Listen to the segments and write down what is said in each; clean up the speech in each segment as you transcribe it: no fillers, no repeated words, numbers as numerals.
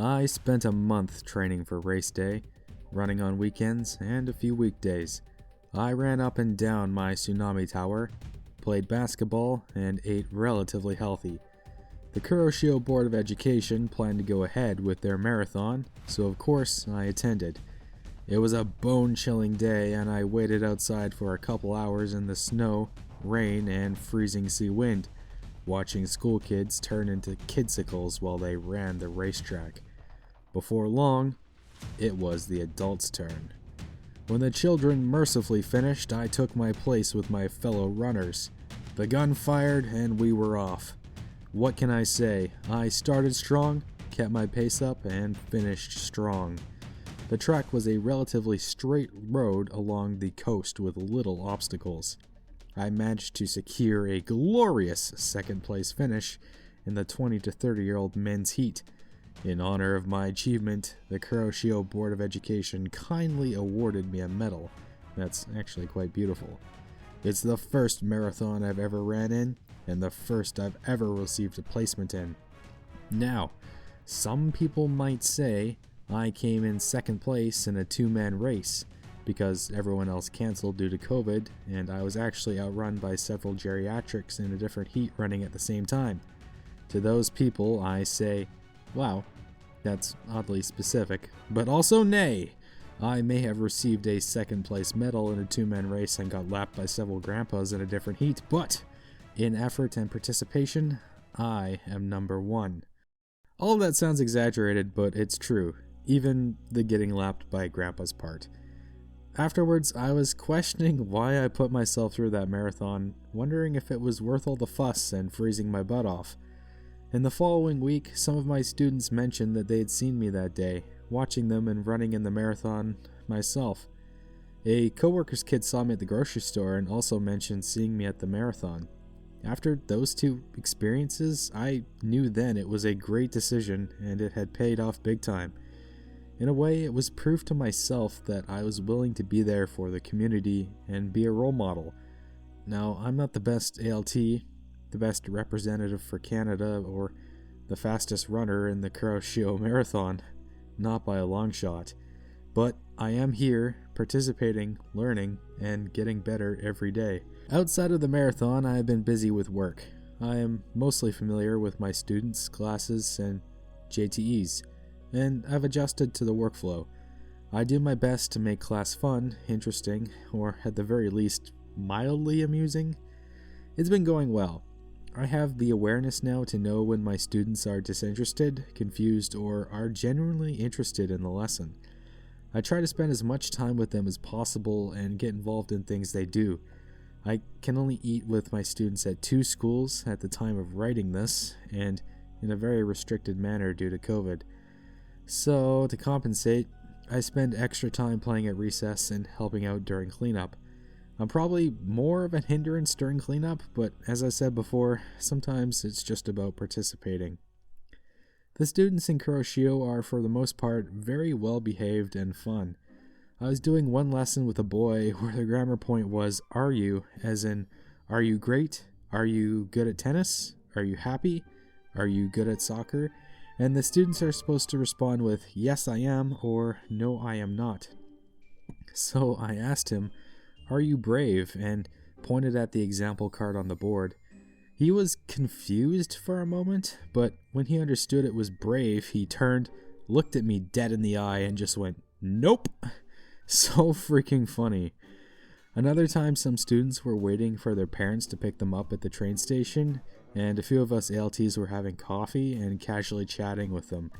I spent a month training for race day, running on weekends and a few weekdays. I ran up and down my tsunami tower, played basketball, and ate relatively healthy. The Kuroshio Board of Education planned to go ahead with their marathon, so of course I attended. It was a bone-chilling day, and I waited outside for a couple hours in the snow, rain, and freezing sea wind, watching school kids turn into kidsicles while they ran the racetrack. Before long, it was the adults' turn. When the children mercifully finished, I took my place with my fellow runners. The gun fired, and we were off. What can I say? I started strong, kept my pace up, and finished strong. The track was a relatively straight road along the coast with little obstacles. I managed to secure a glorious second place finish in the 20 to 30-year-old men's heat. In honor of my achievement, the Kuroshio Board of Education kindly awarded me a medal. That's actually quite beautiful. It's the first marathon I've ever ran in, and the first I've ever received a placement in. Now, some people might say I came in second place in a two-man race, because everyone else canceled due to COVID, and I was actually outrun by several geriatrics in a different heat running at the same time. To those people, I say, wow, that's oddly specific, but also nay. I may have received a second place medal in a two-man race and got lapped by several grandpas in a different heat, but in effort and participation, I am number one. All of that sounds exaggerated, but it's true, even the getting lapped by grandpa's part. Afterwards, I was questioning why I put myself through that marathon, wondering if it was worth all the fuss and freezing my butt off. In the following week, some of my students mentioned that they had seen me that day, watching them and running in the marathon myself. A coworker's kid saw me at the grocery store and also mentioned seeing me at the marathon. After those two experiences, I knew then it was a great decision and it had paid off big time. In a way, it was proof to myself that I was willing to be there for the community and be a role model. Now, I'm not the best ALT, the best representative for Canada, or the fastest runner in the Kuroshio Marathon, not by a long shot, but I am here, participating, learning, and getting better every day. Outside of the marathon, I have been busy with work. I am mostly familiar with my students, classes, and JTEs, and I've adjusted to the workflow. I do my best to make class fun, interesting, or at the very least, mildly amusing. It's been going well. I have the awareness now to know when my students are disinterested, confused, or are genuinely interested in the lesson. I try to spend as much time with them as possible and get involved in things they do. I can only eat with my students at 2 schools at the time of writing this, and in a very restricted manner due to COVID. So, to compensate, I spend extra time playing at recess and helping out during cleanup. I'm probably more of a hindrance during cleanup, but as I said before, sometimes it's just about participating. The students in Kuroshio are, for the most part, very well behaved and fun. I was doing one lesson with a boy where the grammar point was "are you," as in, are you great? Are you good at tennis? Are you happy? Are you good at soccer? And the students are supposed to respond with, yes I am, or no I am not. So I asked him, are you brave? And pointed at the example card on the board. He was confused for a moment, but when he understood it was brave, he turned, looked at me dead in the eye, and just went, nope. So freaking funny. Another time, some students were waiting for their parents to pick them up at the train station, and a few of us ALTs were having coffee and casually chatting with them.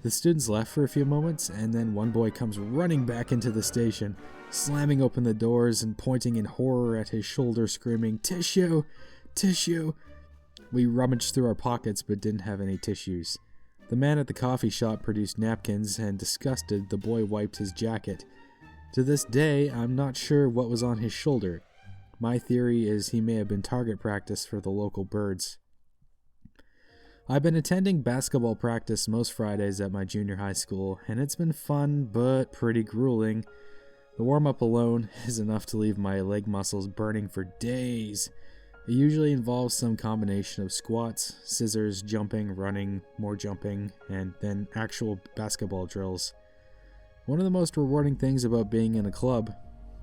The students left for a few moments, and then one boy comes running back into the station, slamming open the doors and pointing in horror at his shoulder, screaming, "Tissue! Tissue!" We rummaged through our pockets but didn't have any tissues. The man at the coffee shop produced napkins, and disgusted, the boy wiped his jacket. To this day, I'm not sure what was on his shoulder. My theory is he may have been target practice for the local birds. I've been attending basketball practice most Fridays at my junior high school, and it's been fun but pretty grueling. The warm-up alone is enough to leave my leg muscles burning for days. It usually involves some combination of squats, scissors, jumping, running, more jumping, and then actual basketball drills. One of the most rewarding things about being in a club,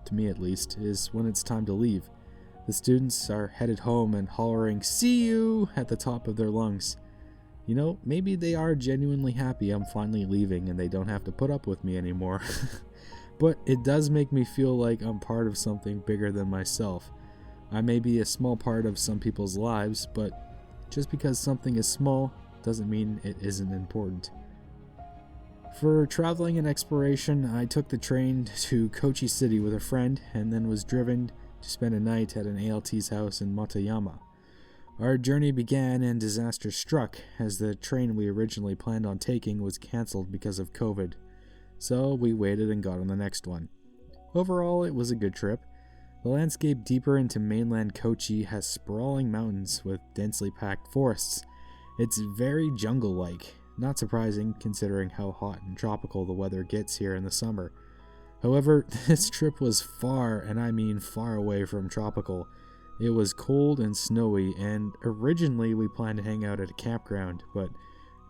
to me at least, is when it's time to leave. The students are headed home and hollering, "See you!" at the top of their lungs. You know, maybe they are genuinely happy I'm finally leaving and they don't have to put up with me anymore. But it does make me feel like I'm part of something bigger than myself. I may be a small part of some people's lives, but just because something is small doesn't mean it isn't important. For traveling and exploration, I took the train to Kochi City with a friend and then was driven to spend a night at an ALT's house in Matayama. Our journey began and disaster struck as the train we originally planned on taking was cancelled because of COVID. So we waited and got on the next one. Overall, it was a good trip. The landscape deeper into mainland Kochi has sprawling mountains with densely packed forests. It's very jungle-like, not surprising considering how hot and tropical the weather gets here in the summer. However, this trip was far, and I mean far away from tropical. It was cold and snowy, and originally we planned to hang out at a campground, but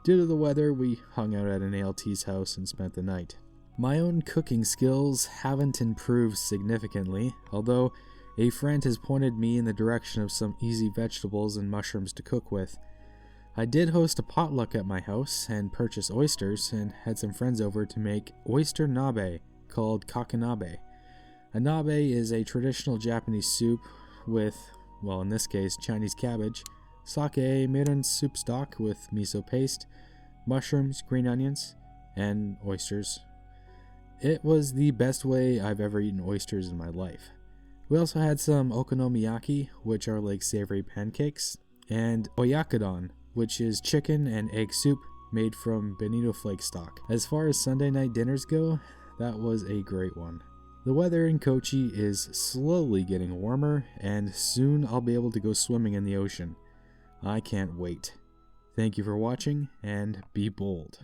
due to the weather, we hung out at an ALT's house and spent the night. My own cooking skills haven't improved significantly, although a friend has pointed me in the direction of some easy vegetables and mushrooms to cook with. I did host a potluck at my house and purchase oysters and had some friends over to make oyster nabe called kakanabe. A nabe is a traditional Japanese soup with, well in this case, Chinese cabbage, sake, mirin soup stock with miso paste, mushrooms, green onions, and oysters. It was the best way I've ever eaten oysters in my life. We also had some okonomiyaki, which are like savory pancakes, and oyakudon, which is chicken and egg soup made from bonito flake stock. As far as Sunday night dinners go, that was a great one. The weather in Kochi is slowly getting warmer, and soon I'll be able to go swimming in the ocean. I can't wait. Thank you for watching, and be bold.